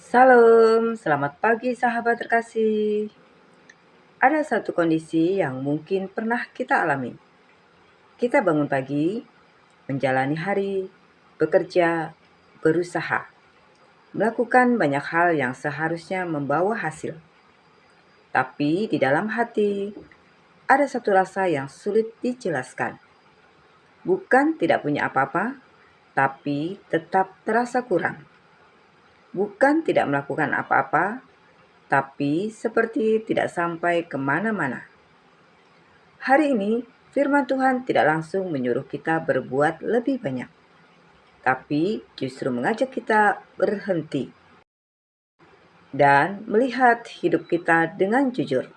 Salam, selamat pagi sahabat terkasih. Ada satu kondisi yang mungkin pernah kita alami. Kita bangun pagi, menjalani hari, bekerja, berusaha, melakukan banyak hal yang seharusnya membawa hasil. Tapi di dalam hati, ada satu rasa yang sulit dijelaskan. Bukan tidak punya apa-apa, tapi tetap terasa kurang. Bukan tidak melakukan apa-apa, tapi seperti tidak sampai kemana-mana. Hari ini, firman Tuhan tidak langsung menyuruh kita berbuat lebih banyak, tapi justru mengajak kita berhenti dan melihat hidup kita dengan jujur.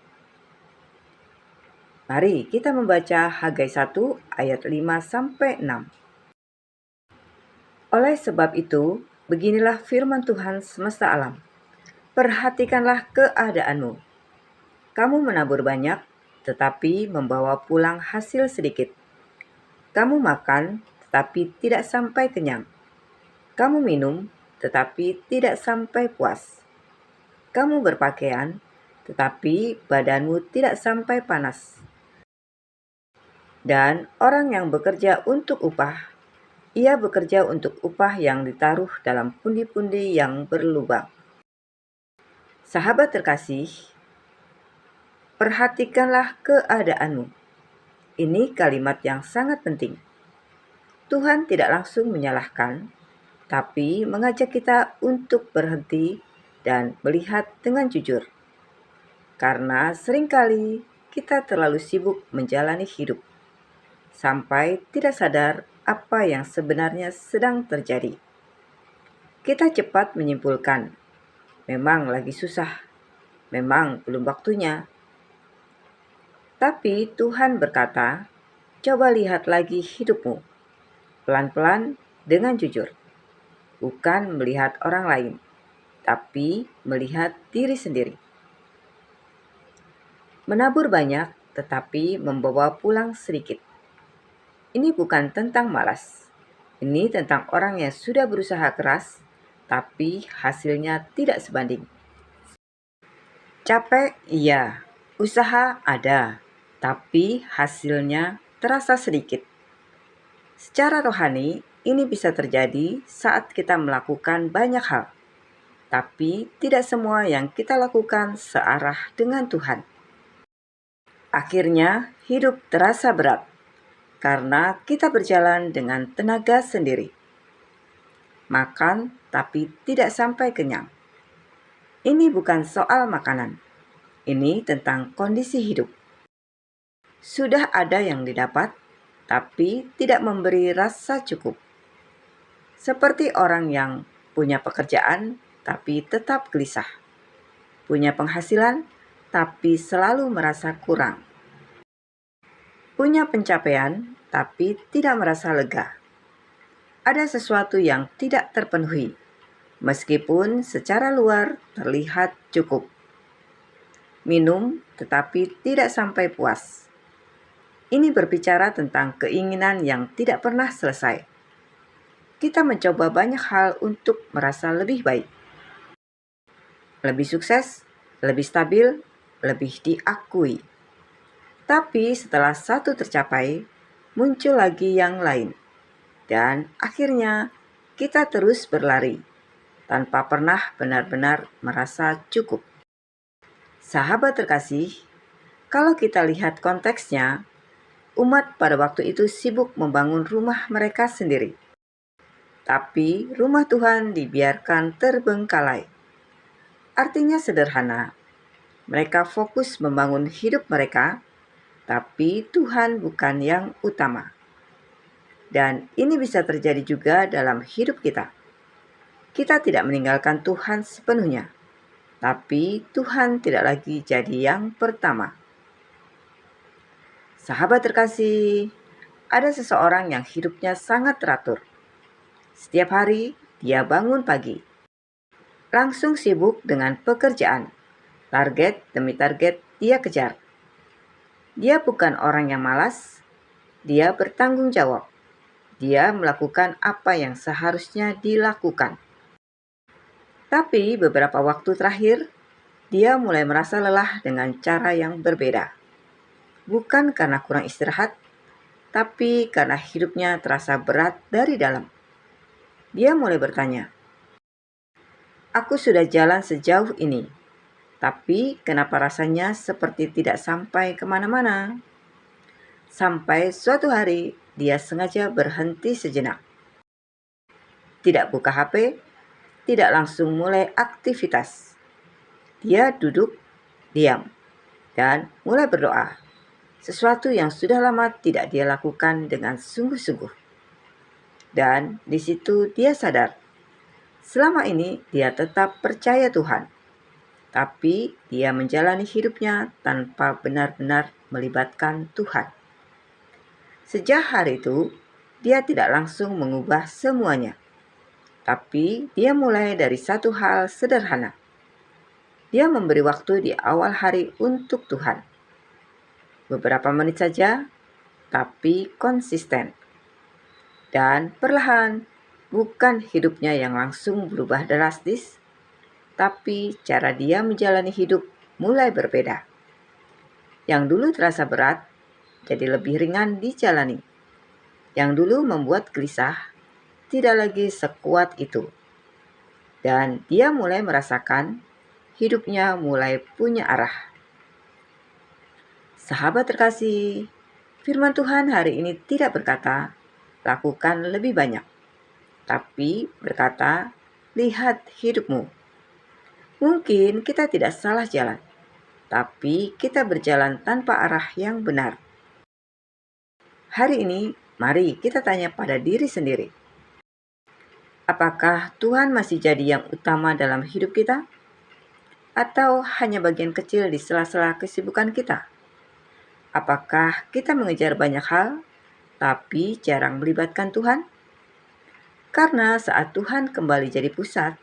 Mari kita membaca Hagai 1 ayat 5-6. Oleh sebab itu, beginilah firman Tuhan semesta alam. Perhatikanlah keadaanmu. Kamu menabur banyak, tetapi membawa pulang hasil sedikit. Kamu makan, tetapi tidak sampai kenyang. Kamu minum, tetapi tidak sampai puas. Kamu berpakaian, tetapi badanmu tidak sampai panas. Dan orang yang bekerja untuk upah, ia bekerja untuk upah yang ditaruh dalam pundi-pundi yang berlubang. Sahabat terkasih, perhatikanlah keadaanmu. Ini kalimat yang sangat penting. Tuhan tidak langsung menyalahkan, tapi mengajak kita untuk berhenti dan melihat dengan jujur. Karena seringkali kita terlalu sibuk menjalani hidup, sampai tidak sadar apa yang sebenarnya sedang terjadi. Kita cepat menyimpulkan, memang lagi susah, memang belum waktunya. Tapi Tuhan berkata, coba lihat lagi hidupmu, pelan-pelan dengan jujur. Bukan melihat orang lain, tapi melihat diri sendiri. Menabur banyak, tetapi membawa pulang sedikit. Ini bukan tentang malas. Ini tentang orang yang sudah berusaha keras, tapi hasilnya tidak sebanding. Capek, iya. Usaha ada, tapi hasilnya terasa sedikit. Secara rohani, ini bisa terjadi saat kita melakukan banyak hal, tapi tidak semua yang kita lakukan searah dengan Tuhan. Akhirnya, hidup terasa berat karena kita berjalan dengan tenaga sendiri. Makan, tapi tidak sampai kenyang. Ini bukan soal makanan, ini tentang kondisi hidup. Sudah ada yang didapat, tapi tidak memberi rasa cukup. Seperti orang yang punya pekerjaan, tapi tetap gelisah. Punya penghasilan, tapi selalu merasa kurang. Punya pencapaian, tapi tidak merasa lega. Ada sesuatu yang tidak terpenuhi, meskipun secara luar terlihat cukup. Minum, tetapi tidak sampai puas. Ini berbicara tentang keinginan yang tidak pernah selesai. Kita mencoba banyak hal untuk merasa lebih baik, lebih sukses, lebih stabil, lebih diakui. Tapi setelah satu tercapai, muncul lagi yang lain. Dan akhirnya kita terus berlari, tanpa pernah benar-benar merasa cukup. Sahabat terkasih, kalau kita lihat konteksnya, umat pada waktu itu sibuk membangun rumah mereka sendiri. Tapi rumah Tuhan dibiarkan terbengkalai. Artinya sederhana, mereka fokus membangun hidup mereka, tapi Tuhan bukan yang utama. Dan ini bisa terjadi juga dalam hidup kita. Kita tidak meninggalkan Tuhan sepenuhnya, tapi Tuhan tidak lagi jadi yang pertama. Sahabat terkasih, ada seseorang yang hidupnya sangat teratur. Setiap hari dia bangun pagi, langsung sibuk dengan pekerjaan. Target demi target dia kejar. Dia bukan orang yang malas, dia bertanggung jawab. Dia melakukan apa yang seharusnya dilakukan. Tapi beberapa waktu terakhir, dia mulai merasa lelah dengan cara yang berbeda. Bukan karena kurang istirahat, tapi karena hidupnya terasa berat dari dalam. Dia mulai bertanya, "Aku sudah jalan sejauh ini, tapi kenapa rasanya seperti tidak sampai kemana-mana?" Sampai suatu hari, dia sengaja berhenti sejenak. Tidak buka HP, tidak langsung mulai aktivitas. Dia duduk, diam, dan mulai berdoa. Sesuatu yang sudah lama tidak dia lakukan dengan sungguh-sungguh. Dan di situ dia sadar, selama ini dia tetap percaya Tuhan, tapi dia menjalani hidupnya tanpa benar-benar melibatkan Tuhan. Sejak hari itu, dia tidak langsung mengubah semuanya, tapi dia mulai dari satu hal sederhana. Dia memberi waktu di awal hari untuk Tuhan. Beberapa menit saja, tapi konsisten. Dan perlahan, bukan hidupnya yang langsung berubah drastis, tapi cara dia menjalani hidup mulai berbeda. Yang dulu terasa berat, jadi lebih ringan dijalani. Yang dulu membuat gelisah, tidak lagi sekuat itu. Dan dia mulai merasakan hidupnya mulai punya arah. Sahabat terkasih, firman Tuhan hari ini tidak berkata, lakukan lebih banyak, tapi berkata, lihat hidupmu. Mungkin kita tidak salah jalan, tapi kita berjalan tanpa arah yang benar. Hari ini, mari kita tanya pada diri sendiri. Apakah Tuhan masih jadi yang utama dalam hidup kita? Atau hanya bagian kecil di sela-sela kesibukan kita? Apakah kita mengejar banyak hal, tapi jarang melibatkan Tuhan? Karena saat Tuhan kembali jadi pusat,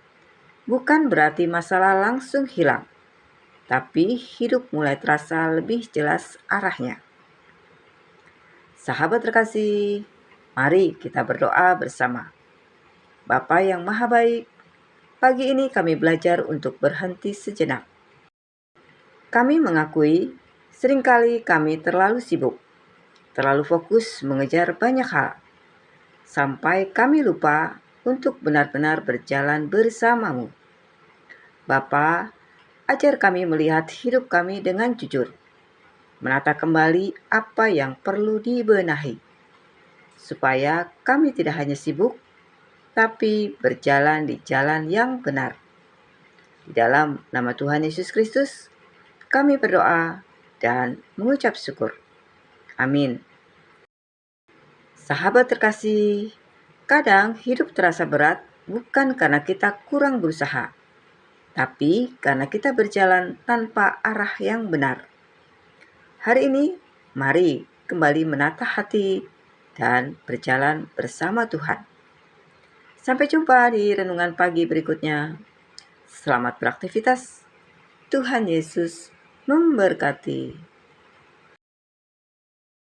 bukan berarti masalah langsung hilang, tapi hidup mulai terasa lebih jelas arahnya. Sahabat terkasih, mari kita berdoa bersama. Bapa yang Maha Baik, pagi ini kami belajar untuk berhenti sejenak. Kami mengakui seringkali kami terlalu sibuk, terlalu fokus mengejar banyak hal, sampai kami lupa untuk benar-benar berjalan bersama-Mu. Bapa, ajar kami melihat hidup kami dengan jujur, menata kembali apa yang perlu dibenahi, supaya kami tidak hanya sibuk, tapi berjalan di jalan yang benar. Di dalam nama Tuhan Yesus Kristus, kami berdoa dan mengucap syukur. Amin. Sahabat terkasih, kadang hidup terasa berat bukan karena kita kurang berusaha, tapi karena kita berjalan tanpa arah yang benar. Hari ini, mari kembali menata hati dan berjalan bersama Tuhan. Sampai jumpa di renungan pagi berikutnya. Selamat beraktivitas. Tuhan Yesus memberkati.